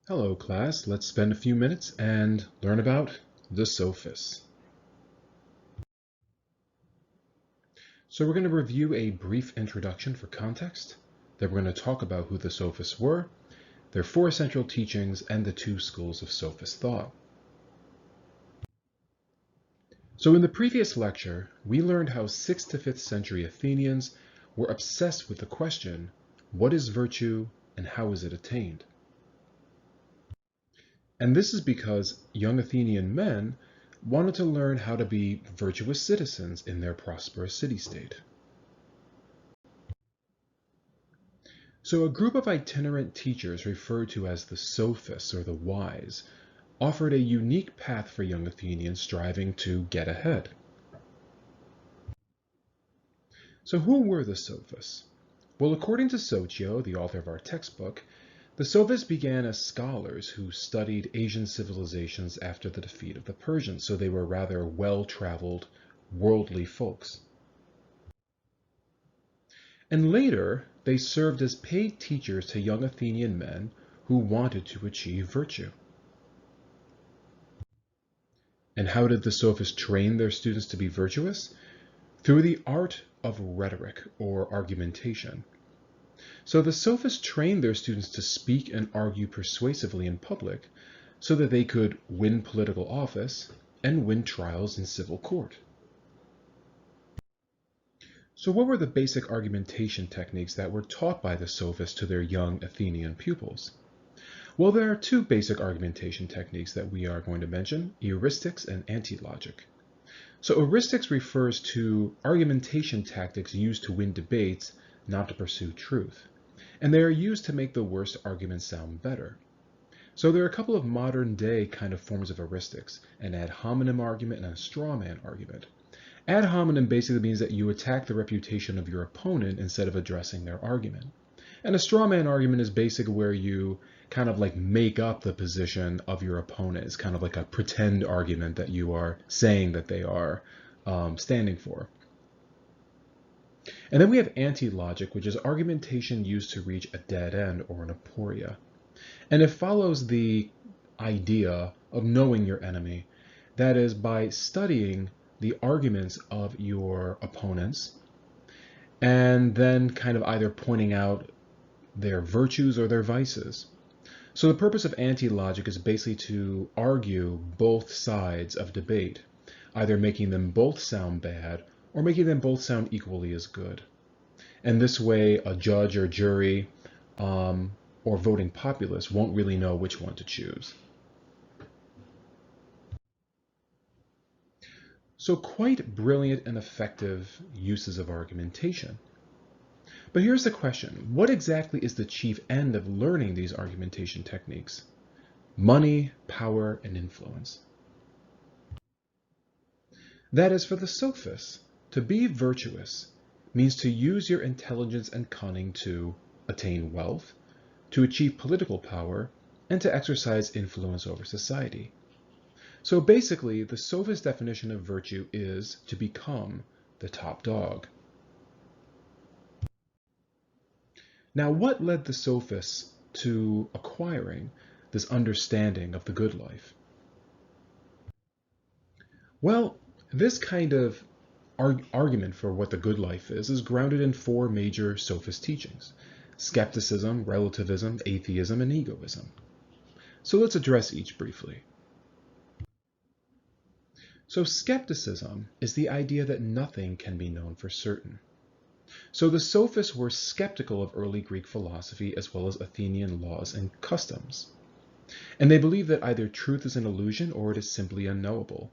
Hello, class. Let's spend a few minutes and learn about the Sophists. So we're going to review a brief introduction for context. Then we're going to talk about who the Sophists were, their four central teachings, and the two schools of Sophist thought. So in the previous lecture, we learned how 6th to 5th century Athenians were obsessed with the question, what is virtue and how is it attained? And this is because young Athenian men wanted to learn how to be virtuous citizens in their prosperous city-state. So a group of itinerant teachers referred to as the Sophists or the wise offered a unique path for young Athenians striving to get ahead. So who were the Sophists? Well, according to Socio, the author of our textbook, the Sophists began as scholars who studied Asian civilizations after the defeat of the Persians, so they were rather well-traveled, worldly folks. And later, they served as paid teachers to young Athenian men who wanted to achieve virtue. And how did the Sophists train their students to be virtuous? Through the art of rhetoric or argumentation. So the Sophists trained their students to speak and argue persuasively in public so that they could win political office and win trials in civil court. So what were the basic argumentation techniques that were taught by the Sophists to their young Athenian pupils? Well, there are two basic argumentation techniques that we are going to mention, heuristics and anti-logic. So heuristics refers to argumentation tactics used to win debates, not to pursue truth. And they are used to make the worst arguments sound better. So there are a couple of modern day kind of forms of heuristics, an ad hominem argument and a straw man argument. Ad hominem basically means that you attack the reputation of your opponent instead of addressing their argument. And a straw man argument is basically where you kind of like make up the position of your opponent. It's kind of like a pretend argument that you are saying that they are standing for. And then we have anti-logic, which is argumentation used to reach a dead end or an aporia. And it follows the idea of knowing your enemy. That is, by studying the arguments of your opponents and then kind of either pointing out their virtues or their vices. So the purpose of anti-logic is basically to argue both sides of debate, either making them both sound bad or making them both sound equally as good. And this way, a judge or jury or voting populace won't really know which one to choose. So quite brilliant and effective uses of argumentation. But here's the question, what exactly is the chief end of learning these argumentation techniques? Money, power, and influence. That is, for the Sophists, to be virtuous means to use your intelligence and cunning to attain wealth, to achieve political power, and to exercise influence over society. So basically, the Sophist definition of virtue is to become the top dog. Now, what led the Sophists to acquiring this understanding of the good life? Well, this kind of argument for what the good life is grounded in four major Sophist teachings: skepticism, relativism, atheism, and egoism. So let's address each briefly. So skepticism is the idea that nothing can be known for certain. So the Sophists were skeptical of early Greek philosophy as well as Athenian laws and customs. And they believe that either truth is an illusion or it is simply unknowable.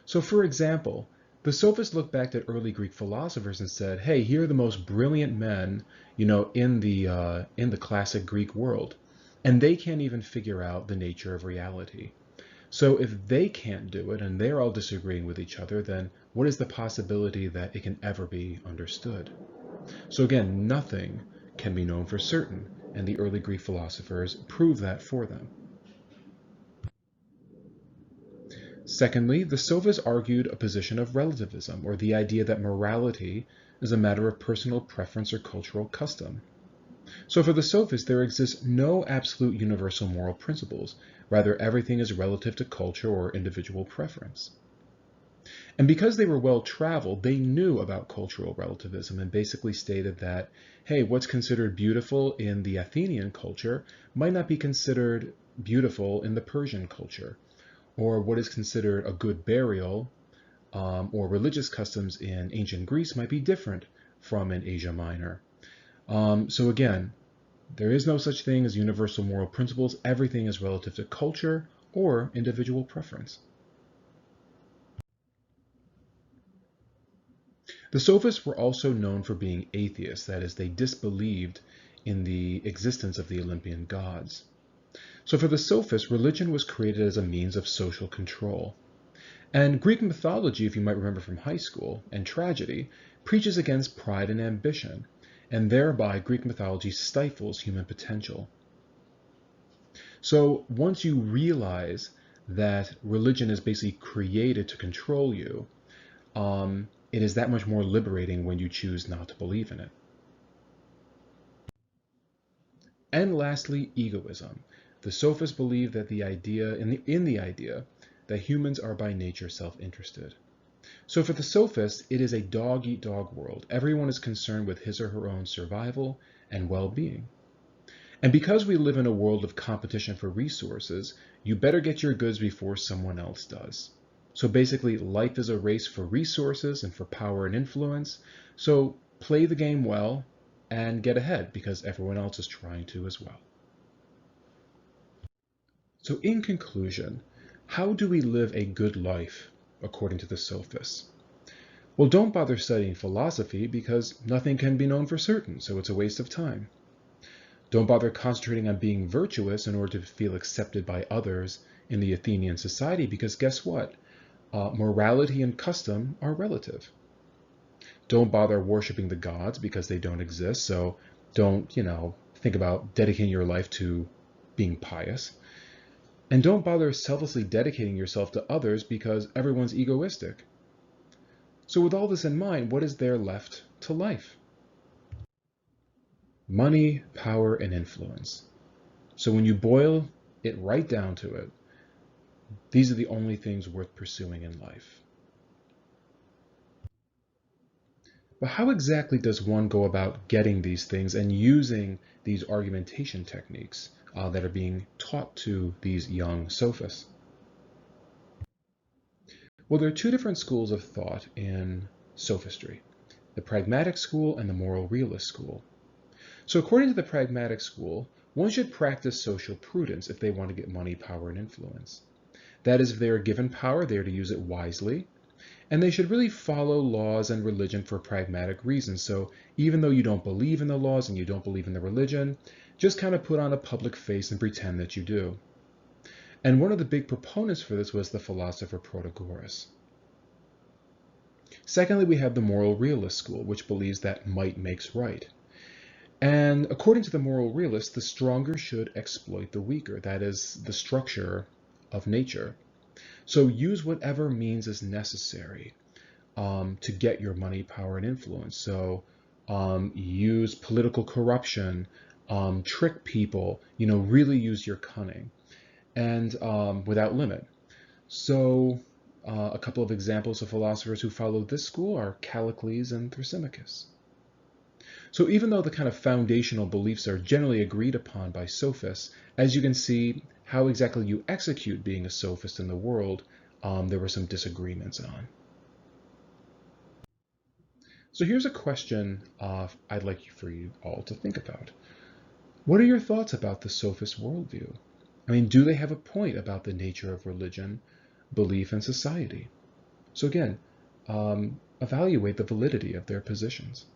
So for example, the Sophists looked back at early Greek philosophers and said, hey, here are the most brilliant men, in the classic Greek world, and they can't even figure out the nature of reality. So if they can't do it and they're all disagreeing with each other, then what is the possibility that it can ever be understood? So again, nothing can be known for certain, and the early Greek philosophers proved that for them. Secondly, the Sophists argued a position of relativism, or the idea that morality is a matter of personal preference or cultural custom. So for the Sophists, there exists no absolute universal moral principles. Rather, everything is relative to culture or individual preference. And because they were well-traveled, they knew about cultural relativism and basically stated that, hey, what's considered beautiful in the Athenian culture might not be considered beautiful in the Persian culture, or what is considered a good burial or religious customs in ancient Greece might be different from in Asia Minor. So again, there is no such thing as universal moral principles. Everything is relative to culture or individual preference. The Sophists were also known for being atheists, that is, they disbelieved in the existence of the Olympian gods. So for the Sophists, religion was created as a means of social control. And Greek mythology, if you might remember from high school, and tragedy, preaches against pride and ambition, and thereby Greek mythology stifles human potential. So once you realize that religion is basically created to control you, it is that much more liberating when you choose not to believe in it. And lastly, egoism. The Sophists believe that the idea that humans are by nature self-interested. So for the Sophists, it is a dog-eat-dog world. Everyone is concerned with his or her own survival and well-being. And because we live in a world of competition for resources, you better get your goods before someone else does. So basically, life is a race for resources and for power and influence. So play the game well and get ahead because everyone else is trying to as well. So in conclusion, how do we live a good life according to the Sophists? Well, don't bother studying philosophy because nothing can be known for certain, so it's a waste of time. Don't bother concentrating on being virtuous in order to feel accepted by others in the Athenian society because guess what? Morality and custom are relative. Don't bother worshiping the gods because they don't exist, so don't, think about dedicating your life to being pious. And don't bother selflessly dedicating yourself to others because everyone's egoistic. So with all this in mind, what is there left to life? Money, power, and influence. So when you boil it right down to it, these are the only things worth pursuing in life. But how exactly does one go about getting these things and using these argumentation techniques that are being taught to these young sophists? Well, there are two different schools of thought in sophistry, the pragmatic school and the moral realist school. So according to the pragmatic school, one should practice social prudence if they want to get money, power, and influence. That is, if they are given power, they are to use it wisely, and they should really follow laws and religion for pragmatic reasons. So even though you don't believe in the laws and you don't believe in the religion, just kind of put on a public face and pretend that you do. And one of the big proponents for this was the philosopher Protagoras. Secondly, we have the moral realist school, which believes that might makes right. And according to the moral realist, the stronger should exploit the weaker. That is the structure of nature. So use whatever means is necessary to get your money, power, and influence. So use political corruption, trick people, really use your cunning, and without limit. So a couple of examples of philosophers who followed this school are Callicles and Thrasymachus. So even though the kind of foundational beliefs are generally agreed upon by sophists, as you can see, how exactly you execute being a sophist in the world, there were some disagreements on. So here's a question I'd like for you all to think about. What are your thoughts about the sophist worldview? I mean, do they have a point about the nature of religion, belief, and society? So again, evaluate the validity of their positions.